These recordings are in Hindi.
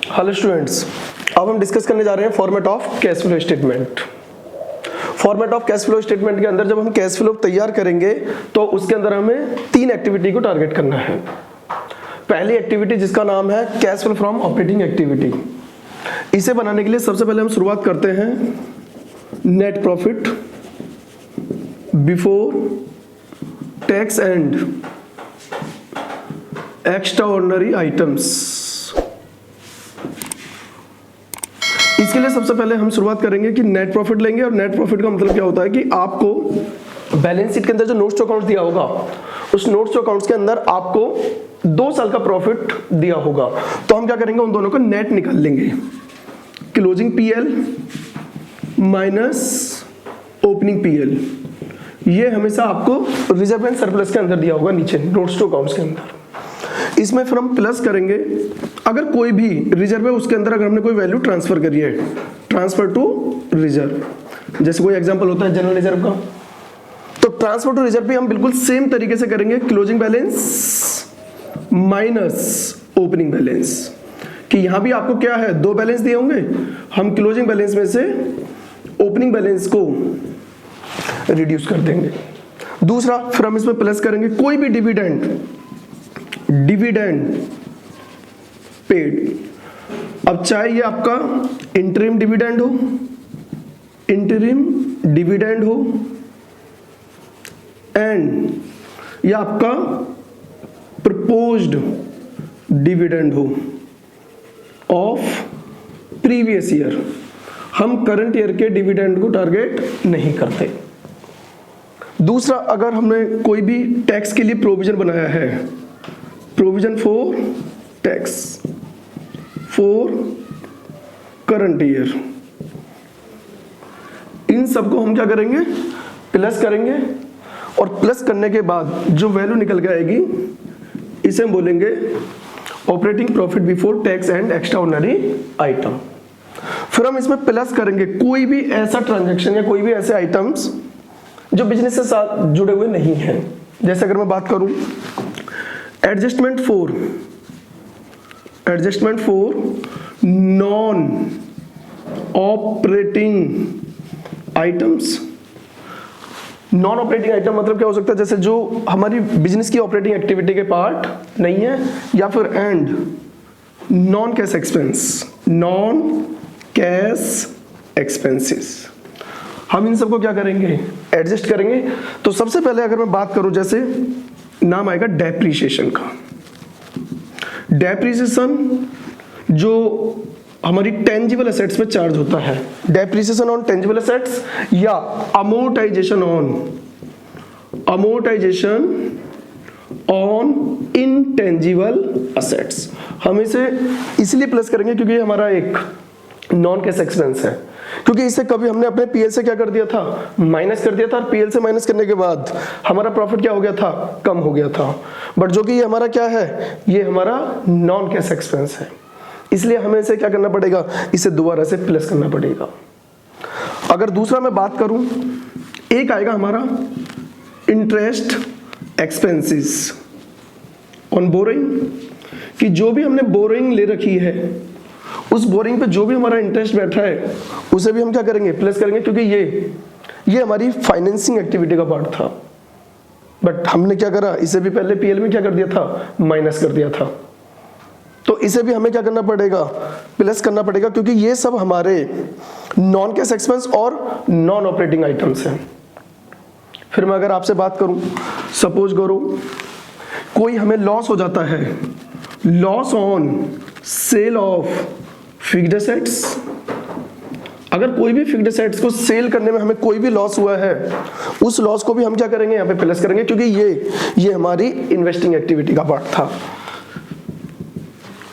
हेलो स्टूडेंट्स, अब हम डिस्कस करने जा रहे हैं format of cash flow statement. Format of cash flow statement के अंदर जब हम कैश फ्लो तैयार करेंगे तो उसके अंदर हमें 3 एक्टिविटी को टारगेट करना है। पहली एक्टिविटी जिसका नाम है cash flow from operating activity. इसे बनाने के लिए सबसे पहले हम शुरुआत करते हैं net profit before tax and extraordinary items. इसके लिए सबसे पहले हम शुरुआत करेंगे कि नेट प्रॉफिट लेंगे, और नेट प्रॉफिट का मतलब क्या होता है कि आपको बैलेंस शीट के अंदर जो नोट्स टू अकाउंट्स दिया होगा उस नोट्स टू अकाउंट्स के अंदर आपको 2 साल का प्रॉफिट दिया होगा, तो हम क्या करेंगे उन दोनों का नेट निकाल लेंगे। Closing PL minus opening PL, ये हमेशा आपको रिजर्व एंड सरप्लस के अंदर दिया होगा नीचे नोट्स टू अकाउंट्स के अंदर। इसमें फिर हम प्लस करेंगे अगर कोई भी रिजर्व है उसके अंदर अगर हमने कोई वैल्यू ट्रांसफर करी है, ट्रांसफर टू रिजर्व। जैसे कोई एग्जांपल होता है जनरल रिजर्व का, तो ट्रांसफर टू रिजर्व भी हम बिल्कुल सेम तरीके से करेंगे। Closing balance minus opening balance, कि यहां भी आपको क्या है 2 बैलेंस दिए होंगे, हम क्लोजिंग बैलेंस में से ओपनिंग बैलेंस को रिड्यूस कर देंगे। दूसरा फिर हम इसमें प्लस करेंगे कोई भी डिविडेंड पेड। अब चाहे ये आपका इंटरिम डिविडेंड हो एंड या आपका प्रपोज्ड डिविडेंड हो ऑफ प्रीवियस ईयर। हम करंट ईयर के डिविडेंड को टारगेट नहीं करते। दूसरा, अगर हमने कोई भी टैक्स के लिए प्रोविजन बनाया है, provision for tax for current year, इन सबको हम क्या करेंगे प्लस करेंगे, और प्लस करने के बाद जो वैल्यू निकल के आएगी इसे हम बोलेंगे operating profit before tax and extraordinary item. फिर हम इसमें प्लस करेंगे कोई भी ऐसा ट्रांजैक्शन या कोई भी ऐसे आइटम्स जो बिजनेस से साथ जुड़े हुए नहीं हैं। जैसे अगर मैं बात करूं adjustment for non operating items. Non operating item मतलब क्या हो सकता है, जैसे जो हमारी बिजनेस की ऑपरेटिंग एक्टिविटी के पार्ट नहीं है, या फिर एंड नॉन कैश एक्सपेंसेस। हम इन सबको क्या करेंगे एडजस्ट करेंगे। तो सबसे पहले अगर मैं बात करूं, जैसे नाम आएगा डेप्रीशिएशन का। डेप्रीशिएशन जो हमारी टेंजिबल एसेट्स पे चार्ज होता है, डेप्रीशिएशन ऑन टेंजिबल एसेट्स या अमोर्टाइजेशन ऑन इनटेंजिबल एसेट्स। हम इसे इसलिए प्लस करेंगे क्योंकि ये हमारा एक नॉन कैश एक्सपेंस है, क्योंकि इसे कभी हमने अपने पीएल से क्या कर दिया था माइनस कर दिया था, और पीएल से माइनस करने के बाद हमारा प्रॉफिट क्या हो गया था कम हो गया था। बट जो कि ये हमारा क्या है, ये हमारा नॉन कैश एक्सपेंस है, इसलिए हमें इसे क्या करना पड़ेगा, इसे दोबारा से प्लस करना पड़ेगा। अगर दूसरा मैं बात करूं, एक आएगा हमारा इंटरेस्ट एक्सपेंसेस ऑन बोरोइंग, कि जो भी हमने बोरोइंग ले रखी है उस बोरिंग पे जो भी हमारा इंटरेस्ट बैठा है उसे भी हम क्या करेंगे प्लस करेंगे, क्योंकि ये हमारी फाइनेंसिंग एक्टिविटी का पार्ट था। बट हमने क्या करा, इसे भी पहले पीएल में क्या कर दिया था माइनस कर दिया था, तो इसे भी हमें क्या करना पड़ेगा प्लस करना पड़ेगा, क्योंकि ये सब हमारे नॉन कैश एक्सपेंस और नॉन ऑपरेटिंग आइटम्स हैं। फिर मैं अगर आपसे बात करूं, सपोज करो कोई हमें लॉस हो जाता है, loss on sale of fixed assets. अगर कोई भी फिक्स्ड एसेट्स को सेल करने में हमें कोई भी लॉस हुआ है, उस लॉस को भी हम क्या करेंगे यहाँ पे प्लस करेंगे, क्योंकि ये हमारी इन्वेस्टिंग एक्टिविटी का पार्ट था।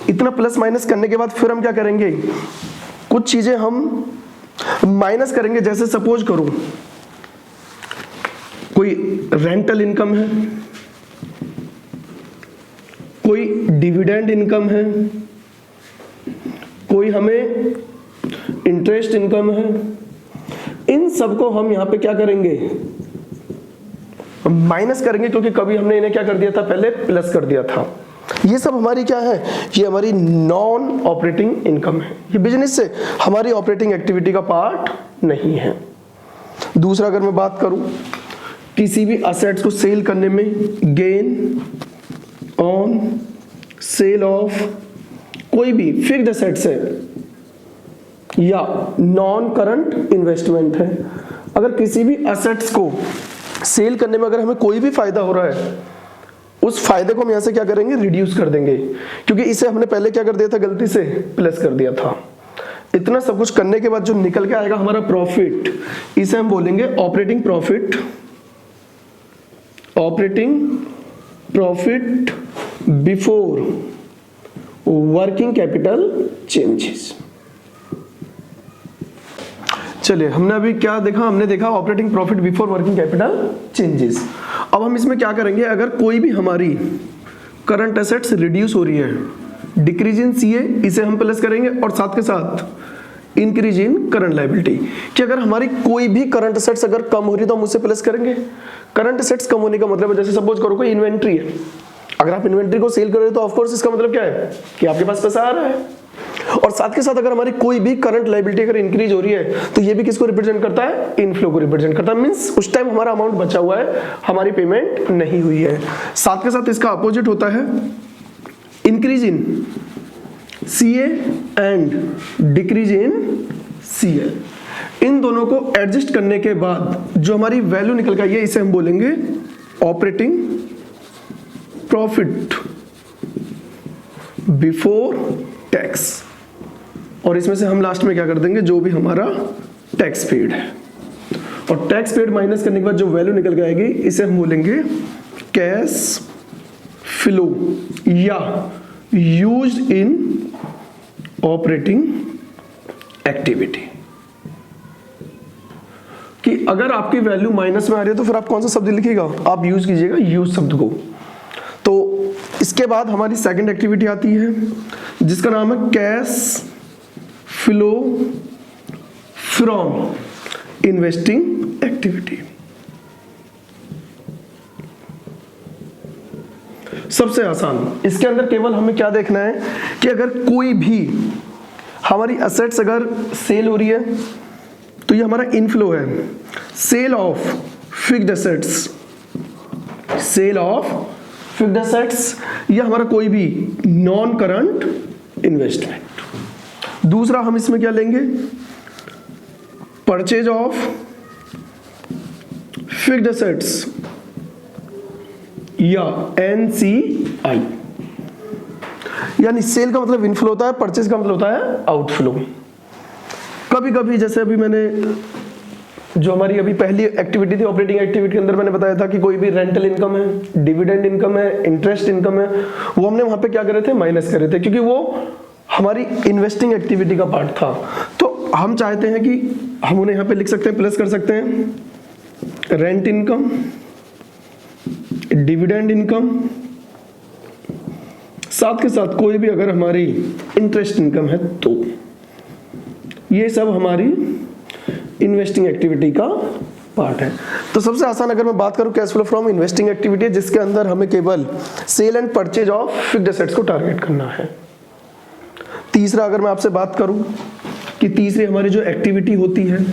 इतना प्लस माइनस करने के बाद फिर हम क्या करेंगे, कुछ चीजें हम माइनस करेंगे। जैसे सपोज करो कोई रेंटल इनकम है, कोई डिविडेंड इनकम है, कोई हमें इंटरेस्ट इनकम है, इन सबको हम यहां पे क्या करेंगे माइनस करेंगे, क्योंकि कभी हमने इन्हें क्या कर दिया था पहले प्लस कर दिया था। ये सब हमारी क्या है, ये हमारी नॉन ऑपरेटिंग इनकम है, ये बिजनेस से हमारी ऑपरेटिंग एक्टिविटी का पार्ट नहीं है। दूसरा अगर मैं बात करूं, किसी भी असेट्स को सेल करने में गेन ऑन सेल ऑफ कोई भी फिक्स्ड असेट्स है या नॉन करंट इन्वेस्टमेंट है, अगर किसी भी असेट्स को सेल करने में अगर हमें कोई भी फायदा हो रहा है, उस फायदे को हम यहां से क्या करेंगे, रिड्यूस कर देंगे, क्योंकि इसे हमने पहले क्या कर दिया था, गलती से प्लस कर दिया था। इतना सब कुछ करने के बाद जो निकल के आएगा हमारा प्रॉफिट, इसे हम बोलेंगे operating profit. Operating profit before working capital changes. चलिए, हमने अभी क्या देखा, हमने देखा operating profit before working capital changes. अब हम इसमें क्या करेंगे, अगर कोई भी हमारी करंट एसेट्स रिड्यूस हो रही है, डिक्रीज इन सीए, इसे हम प्लस करेंगे, और साथ के साथ इंक्रीज इन करंट लायबिलिटी, कि अगर हमारी कोई भी करंट एसेट्स अगर कम हो रही है तो हम उसे प्लस करेंगे। करंट एसेट्स कम होने का मतलब है, जैसे सपोज करो कोई इन्वेंट्री है, अगर आप इन्वेंट्री को सेल कर रहे हो तो ऑफ कोर्स इसका मतलब क्या है कि आपके पास पैसा आ रहा है। और साथ के साथ अगर हमारी कोई भी करंट लायबिलिटी अगर इंक्रीज हो रही है तो ये भी किसको रिप्रेजेंट करता है, इनफ्लो को रिप्रेजेंट करता है। मींस उस टाइम हमारा अमाउंट बचा हुआ है, हमारी पेमेंट नहीं हुई है। साथ के साथ इसका अपोजिट होता है increase in CA and decrease in CL. इन दोनों को एडजस्ट करने के बाद जो हमारी वैल्यू निकल के आई है, इसे हम बोलेंगे ऑपरेटिंग प्रॉफिट बिफोर टैक्स। और इसमें से हम लास्ट में क्या कर देंगे, जो भी हमारा टैक्स पेड है, और टैक्स पेड माइनस करने के बाद जो वैल्यू निकल के आएगी, इसे हम बोलेंगे कैश फ्लो या यूज्ड इन ऑपरेटिंग एक्टिविटी। कि अगर आपकी वैल्यू माइनस में आ रही है तो फिर आप कौन सा शब्द लिखिएगा, आप यूज कीजिएगा यूज शब्द को। तो इसके बाद हमारी सेकंड एक्टिविटी आती है जिसका नाम है cash flow from investing activity. सबसे आसान, इसके अंदर केवल हमें क्या देखना है कि अगर कोई भी हमारी असेट्स अगर सेल हो रही है तो ये हमारा इनफ्लो है। Sale of fixed assets, sale of fixed assets, या हमारा कोई भी नॉन करंट इन्वेस्टमेंट। दूसरा हम इसमें क्या लेंगे, परचेज ऑफ फिक्स्ड असेट्स या एनसीआई। यानी सेल का मतलब इनफ्लो होता है, परचेज का मतलब होता है आउटफ्लो। कभी कभी जैसे अभी मैंने जो हमारी अभी पहली एक्टिविटी थी ऑपरेटिंग एक्टिविटी के अंदर, मैंने बताया था कि कोई भी रेंटल इनकम है, डिविडेंड इनकम है, इंटरेस्ट इनकम है, वो हमने वहां पे क्या करे थे, माइनस करे थे, क्योंकि वो हमारी इन्वेस्टिंग एक्टिविटी का पार्ट था। तो हम चाहते हैं कि हम उन्हें यहाँ पे लिख सकते हैं, प्लस कर सकते हैं रेंट इनकम, डिविडेंड इनकम, साथ के साथ कोई भी अगर हमारी इंटरेस्ट इनकम है तो ये सब हमारी इन्वेस्टिंग एक्टिविटी का पार्ट है। तो सबसे आसान अगर मैं बात करूं cash flow from investing activity, जिसके अंदर हमें केवल sale and purchase of fixed assets को टारगेट करना है। तीसरा अगर मैं आपसे बात करूं कि तीसरी हमारी जो एक्टिविटी होती है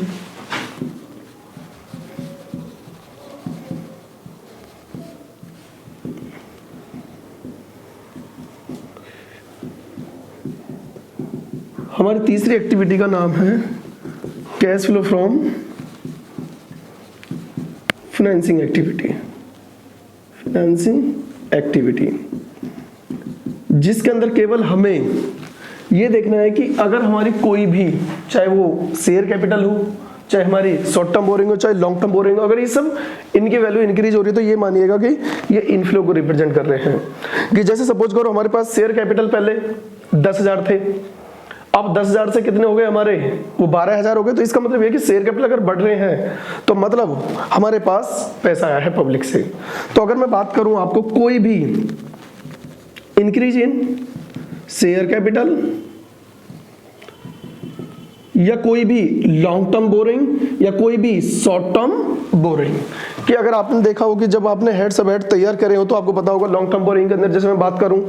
हमारी तीसरी एक्टिविटी का नाम है cash flow from financing activity. Financing activity जिसके अंदर केवल हमें ये देखना है कि अगर हमारी कोई भी, चाहे वो शेयर कैपिटल हो, चाहे हमारी शॉर्ट टर्म बोरिंग हो, चाहे लॉन्ग टर्म बोरिंग हो, अगर ये सब इनकी वैल्यू इंक्रीज हो रही है तो ये मानिएगा कि ये इनफ्लो को रिप्रेजेंट कर रहे हैं। कि जैसे सपोज करो हमारे पास शेयर कैपिटल पहले 10,000 थे, अब 10,000 से कितने हो गए हमारे, वो 12,000 हो गए। तो इसका मतलब ये कि शेयर कैपिटल अगर बढ़ रहे हैं तो मतलब हमारे पास पैसा आया है पब्लिक से। तो अगर मैं बात करूं आपको कोई भी इंक्रीज इन शेयर कैपिटल या कोई भी लॉन्ग टर्म बोरिंग या कोई भी शॉर्ट टर्म बोरिंग, कि अगर आपने देखा हो कि जब आपने हेड सब हेड तैयार करे हो तो आपको पता होगा लॉन्ग टर्म बोरिंग के अंदर जैसे मैं बात करूं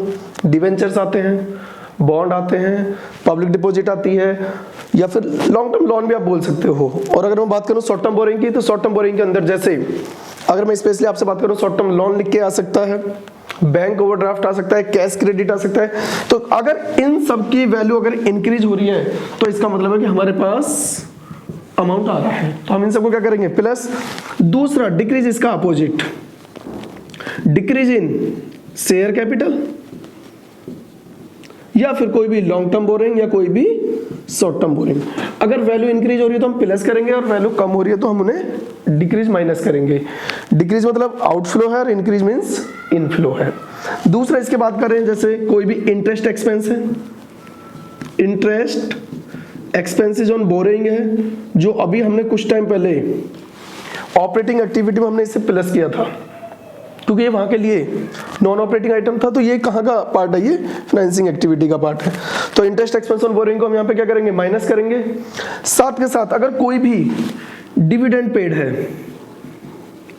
डिवेंचर्स आते हैं, बॉन्ड आते हैं, पब्लिक डिपॉजिट आती है, या फिर लॉन्ग टर्म लोन भी आप बोल सकते हो। और अगर मैं बात करूं शॉर्ट टर्म बोरिंग की, तो शॉर्ट टर्म बोरिंग के अंदर जैसे अगर मैं स्पेशली आपसे बात करूं शॉर्ट टर्म लोन लिख के आ सकता है, बैंक ओवरड्राफ्ट आ सकता है, कैश क्रेडिट आ सकता है। तो अगर इन सब की वैल्यू अगर इंक्रीज हो रही है तो इसका मतलब है कि हमारे पास अमाउंट आ रहा है, तो हम इन सबको क्या करेंगे प्लस। दूसरा डिक्रीज इसका opposite, decrease in share capital या फिर कोई भी लॉन्ग टर्म बोरिंग या कोई भी शॉर्ट टर्म बोरिंग। अगर वैल्यू इंक्रीज हो रही है तो हम प्लस करेंगे और वैल्यू कम हो रही है तो हम उन्हें डिक्रीज माइनस करेंगे। डिक्रीज मतलब आउटफ्लो है और इंक्रीज मींस इनफ्लो है। दूसरा इसके बात कर रहे हैं जैसे कोई भी इंटरेस्ट एक्सपेंस है, इंटरेस्ट एक्सपेंसेस ऑन बोरिंग है, जो अभी हमने कुछ टाइम पहले ऑपरेटिंग एक्टिविटी में हमने इसे प्लस किया था क्योंकि ये वहां के लिए नॉन ऑपरेटिंग आइटम था, तो ये कहाँ का पार्ट है, ये फाइनेंसिंग एक्टिविटी का पार्ट है। तो इंटरेस्ट एक्सपेंस ऑन बोरिंग को हम यहाँ पे क्या करेंगे माइनस करेंगे। साथ के साथ अगर कोई भी डिविडेंड पेड है,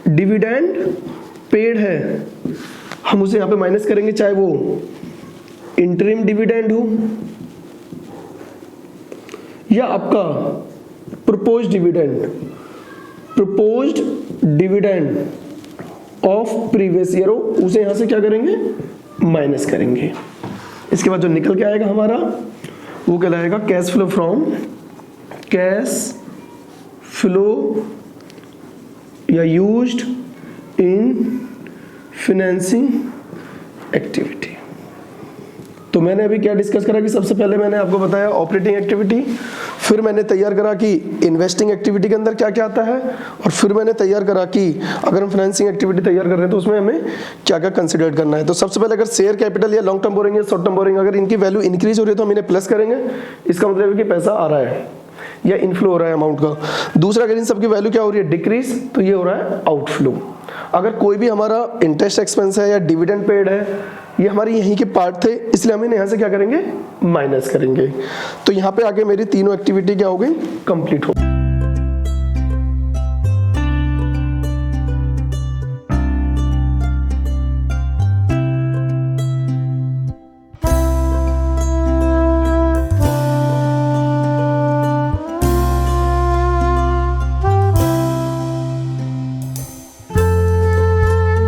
डिविडेंड पेड है, हम उसे यहाँ पे माइनस करेंगे, चाहे वो इंटरिम डिविडेंड हो या आपका proposed dividend of previous year हो, उसे यहां से क्या करेंगे माइनस करेंगे। इसके बाद जो निकल के आएगा हमारा वो कहलाएगा cash flow from, cash flow या यूज्ड इन फाइनेंसिंग एक्टिविटी। तो मैंने अभी क्या डिस्कस करा कि सबसे पहले मैंने आपको बताया ऑपरेटिंग एक्टिविटी, फिर मैंने तैयार करा कि इन्वेस्टिंग एक्टिविटी के अंदर क्या क्या आता है, और फिर मैंने तैयार करा कि अगर हम फाइनेंसिंग एक्टिविटी तैयार कर रहे हैं तो उसमें हमें क्या क्या कंसीडर करना है। तो सबसे पहले अगर शेयर कैपिटल या लॉन्ग टर्म बोरिंग या शॉर्ट टर्म बोरिंग अगर इनकी वैल्यू इंक्रीज हो रही है तो हम इन्हें प्लस करेंगे, इसका मतलब है कि पैसा आ रहा है या इनफ्लो हो रहा है अमाउंट का। दूसरा अगर इन सबकी वैल्यू क्या हो रही है डिक्रीज, तो ये हो रहा है आउटफ्लो। अगर कोई भी हमारा इंटरेस्ट एक्सपेंस है या डिविडेंड पेड है, ये हमारे यहीं के पार्ट थे, इसलिए हम यहाँ से क्या करेंगे माइनस करेंगे। तो यहाँ पे आके मेरी तीनों एक्टिविटी क्या हो गई कंप्लीट हो गई।